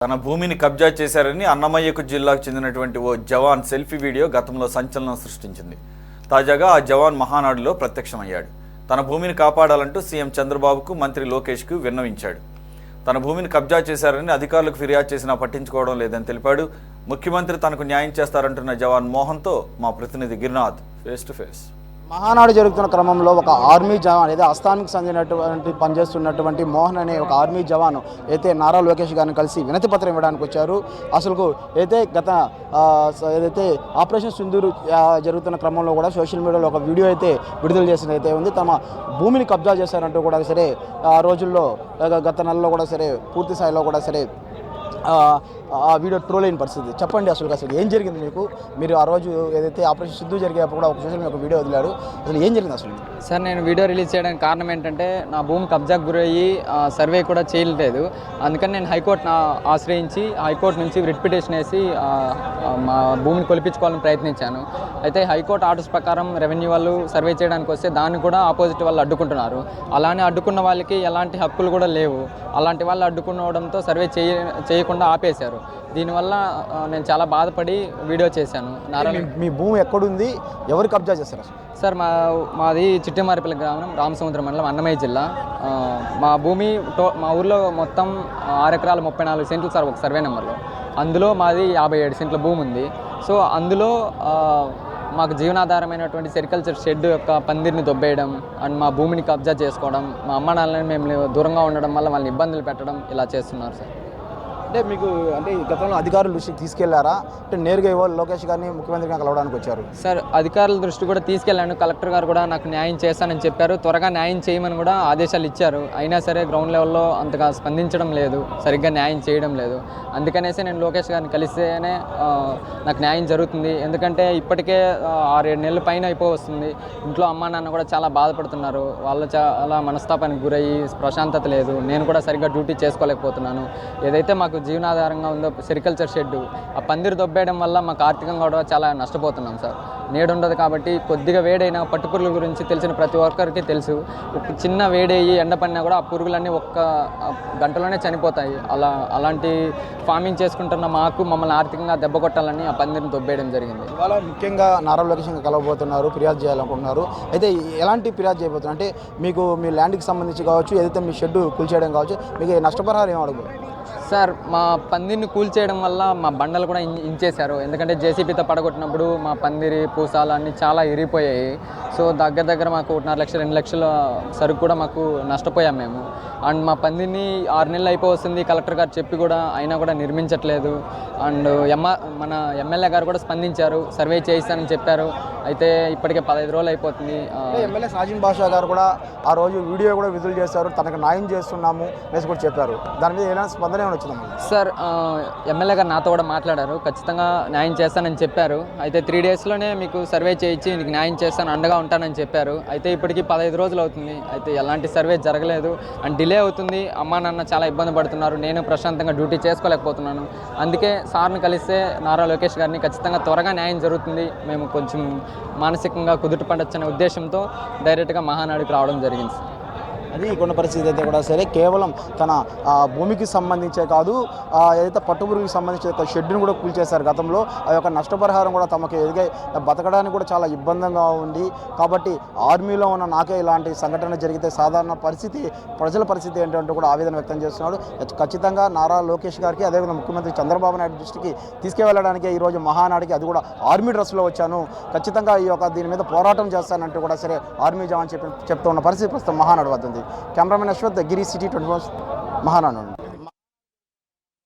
తన భూమిని కబ్జా చేశారని అన్నమయ్యకు జిల్లాకు చెందినటువంటి ఓ జవాన్ సెల్ఫీ వీడియో గతంలో సంచలనం సృష్టించింది. తాజాగా ఆ జవాన్ మహానాడులో ప్రత్యక్షమయ్యాడు. తన భూమిని కాపాడాలంటూ సీఎం చంద్రబాబుకు, మంత్రి లోకేష్కు విన్నవించాడు. తన భూమిని కబ్జా చేశారని అధికారులకు ఫిర్యాదు చేసినా పట్టించుకోవడం లేదని తెలిపాడు. ముఖ్యమంత్రి తనకు న్యాయం చేస్తారంటున్న జవాన్ మోహన్తో మా ప్రతినిధి Girinath face to face. Mahanadu జరుగుతున్న క్రమంలో ఒక ఆర్మీ జవాన్ అయితే అస్సాంకి చెందినటువంటి పనిచేస్తున్నటువంటి మోహన్ అనే ఒక ఆర్మీ జవాన్ అయితే నారా లోకేష్ గారిని కలిసి వినతి పత్రం ఇవ్వడానికి వచ్చారు. అసలు అయితే ఏదైతే ఆపరేషన్ సింధూర్ జరుగుతున్న క్రమంలో కూడా సోషల్ మీడియాలో ఒక వీడియో అయితే విడుదల చేసిన అయితే ఉంది. తమ భూమిని కబ్జా చేశారంటూ కూడా సరే ఆ రోజుల్లో గత నెలలో కూడా సరే పూర్తి స్థాయిలో కూడా సరే ఆ వీడియో ట్రోల్ అయిన పరిస్థితి. చెప్పండి అసలు ఏం జరిగింది మీకు? మీరు ఆ రోజు ఏదైతే ఆపరేషన్ సిద్ధు జరిగేప్పుడు కూడా ఒక సోషల్ మీడియా ఒక వీడియో వదిలాడు. అసలు ఏం జరిగింది అసలు? సార్, నేను వీడియో రిలీజ్ చేయడానికి కారణం ఏంటంటే నా భూమి కబ్జాకు గురయ్యి సర్వే కూడా చేయలేదు. అందుకని నేను హైకోర్టును ఆశ్రయించి హైకోర్టు నుంచి రిట్ పిటిషన్ వేసి మా భూమిని కొలిపించుకోవాలని ప్రయత్నించాను. అయితే హైకోర్టు ఆర్డర్స్ ప్రకారం రెవెన్యూ వాళ్ళు సర్వే చేయడానికి వస్తే దాన్ని కూడా ఆపోజిట్ వాళ్ళు అడ్డుకుంటున్నారు. అలానే అడ్డుకున్న వాళ్ళకి ఎలాంటి హక్కులు కూడా లేవు. అలాంటి వాళ్ళు అడ్డుకునడంతో సర్వే చేయకుండా ఆపేశారు. దీనివల్ల నేను చాలా బాధపడి వీడియో చేశాను. మీ భూమి ఎక్కడుంది, ఎవరు కబ్జా చేస్తారు? సార్, మాది చిట్టిమారిపల్లి గ్రామం, రామసముద్రం మండలం, అన్నమయ్య జిల్లా. మా భూమి మా ఊర్లో మొత్తం 6 ఎకరాల 34 సెంట్లు సార్, ఒక సర్వే నెంబర్లో. అందులో మాది 57 సెంట్ల భూమి ఉంది. సో అందులో మాకు జీవనాధారమైనటువంటి సెరికల్చర్ షెడ్ యొక్క పందిరిని దొబ్బేయడం అండ్ మా భూమిని కబ్జా చేసుకోవడం, మా అమ్మ నాన్నని మేము దూరంగా ఉండడం వల్ల వాళ్ళని ఇబ్బందులు పెట్టడం ఇలా చేస్తున్నారు సార్. అంటే మీకు అంటే గతంలో అధికారుల దృష్టికి తీసుకెళ్లారా? అంటే నేరుగా ఇవాళ లోకేష్ గారిని ముఖ్యమంత్రి గారిని కలవడానికి వచ్చారు. సార్, అధికారుల దృష్టి కూడా తీసుకెళ్ళాను. కలెక్టర్ గారు కూడా నాకు న్యాయం చేస్తానని చెప్పారు. త్వరగా న్యాయం చేయమని కూడా ఆదేశాలు ఇచ్చారు. అయినా సరే గ్రౌండ్ లెవెల్లో అంతగా స్పందించడం లేదు, సరిగ్గా న్యాయం చేయడం లేదు. అందుకనేసి నేను లోకేష్ గారిని కలిస్తేనే నాకు న్యాయం జరుగుతుంది. ఎందుకంటే ఇప్పటికే 6-7 నెలల పైన అయిపోవస్తుంది. ఇంట్లో అమ్మా నాన్న కూడా చాలా బాధపడుతున్నారు. వాళ్ళు చాలా మనస్తాపానికి గురయ్యి ప్రశాంతత లేదు. నేను కూడా సరిగ్గా డ్యూటీ చేసుకోలేకపోతున్నాను. ఏదైతే మాకు జీవనాధారంగా ఉందో సెరికల్చర్ షెడ్, ఆ పందిరి దొబ్బేయడం వల్ల మాకు ఆర్థికంగా కూడా చాలా నష్టపోతున్నాం సార్. నేడుండదు కాబట్టి కొద్దిగా వేడైనా పట్టుపురుగుల గురించి తెలిసిన ప్రతి ఒక్కరికి తెలుసు. ఒక చిన్న వేడయ్యి ఎండ పడినా కూడా ఆ పురుగులన్నీ ఒక్క గంటలోనే చనిపోతాయి. అలాంటి ఫార్మింగ్ చేసుకుంటున్న మమ్మల్ని ఆర్థికంగా దెబ్బ కొట్టాలని ఆ పందిరిని దొబ్బేయడం జరిగింది. ఇవాళ ముఖ్యంగా నారా లోకేష్ కలవబోతున్నారు, ఫిర్యాదు చేయాలనుకుంటున్నారు. అయితే ఎలాంటి ఫిర్యాదు చేయబోతున్నారు? అంటే మీకు మీ ల్యాండ్కి సంబంధించి కావచ్చు, ఏదైతే మీ షెడ్ కూల్చేయడం కావచ్చు, మీకు నష్టపరిహారం ఏం అడగబోతున్నారు? సార్, మా పందిరిని కూల్చేయడం వల్ల మా బండలు కూడా ఇంచేశారు. ఎందుకంటే జేసీబీతో పడగొట్టినప్పుడు మా పందిరి పూసాలు అన్నీ చాలా ఇరిగిపోయాయి. సో దగ్గర మాకు 1.5 లక్షలు 2 లక్షల సరుకు కూడా మాకు నష్టపోయాం మేము. అండ్ మా పందిరిని 6 నెలలు అయిపోతుంది కలెక్టర్ గారు చెప్పి కూడా, అయినా కూడా నిర్మించట్లేదు. అండ్ మన ఎమ్మెల్యే గారు కూడా స్పందించారు, సర్వే చేయిస్తానని చెప్పారు. అయితే ఇప్పటికే 15 రోజులు అయిపోతుంది. ఎమ్మెల్యే సాజిన్ బాషా గారు కూడా ఆ రోజు వీడియో కూడా విడుదల చేశారు, తనకు న్యాయం చేస్తున్నాము అనేసి కూడా చెప్పారు. దాని మీద ఏమైనా స్పందన ఏమైనా వచ్చిందమ్మా? సార్, ఎమ్మెల్యే గారు నాతో కూడా మాట్లాడారు, ఖచ్చితంగా న్యాయం చేస్తానని చెప్పారు. అయితే 3 డేస్లోనే మీకు సర్వే చేయించి నీకు న్యాయం చేస్తాను, అండగా ఉంటానని చెప్పారు. అయితే ఇప్పటికీ 15 రోజులు అవుతుంది. అయితే ఎలాంటి సర్వే జరగలేదు అండ్ డిలే అవుతుంది. అమ్మా నాన్న చాలా ఇబ్బంది పడుతున్నారు. నేను ప్రశాంతంగా డ్యూటీ చేసుకోలేకపోతున్నాను. అందుకే సార్ని కలిస్తే నారా లోకేష్ గారిని ఖచ్చితంగా త్వరగా న్యాయం జరుగుతుంది, మేము కొంచెం మానసికంగా కుదుట పడొచ్చనే ఉద్దేశంతో డైరెక్ట్గా మహానాడుకి రావడం జరిగింది. అది కొన్ని పరిస్థితి అయితే కూడా సరే కేవలం తన భూమికి సంబంధించే కాదు, ఏదైతే పట్టుపురుగుకి సంబంధించిన ఒక షెడ్ని కూడా కూల్చేశారు గతంలో. ఆ యొక్క నష్టపరిహారం కూడా తమకు బతకడానికి కూడా చాలా ఇబ్బందిగా ఉంది. కాబట్టి ఆర్మీలో ఉన్న నాకే ఇలాంటి సంఘటన జరిగితే సాధారణ పరిస్థితి, ప్రజల పరిస్థితి ఏంటంటే కూడా ఆవేదన వ్యక్తం చేస్తున్నాడు. ఖచ్చితంగా నారా లోకేష్ గారికి, అదేవిధంగా ముఖ్యమంత్రి చంద్రబాబు నాయుడు దృష్టికి తీసుకువెళ్ళడానికి ఈరోజు మహానాడికి, అది కూడా ఆర్మీ డ్రెస్లో వచ్చాను, ఖచ్చితంగా దీని మీద పోరాటం చేస్తానంటూ కూడా సరే ఆర్మీ జవాన్ చెప్తున్న పరిస్థితి ప్రస్తుతం మహానాడు వద్ద ఉంది. కెమెరామెన్ అశ్వత్, గిరి సిటీ 24 మహానాడు.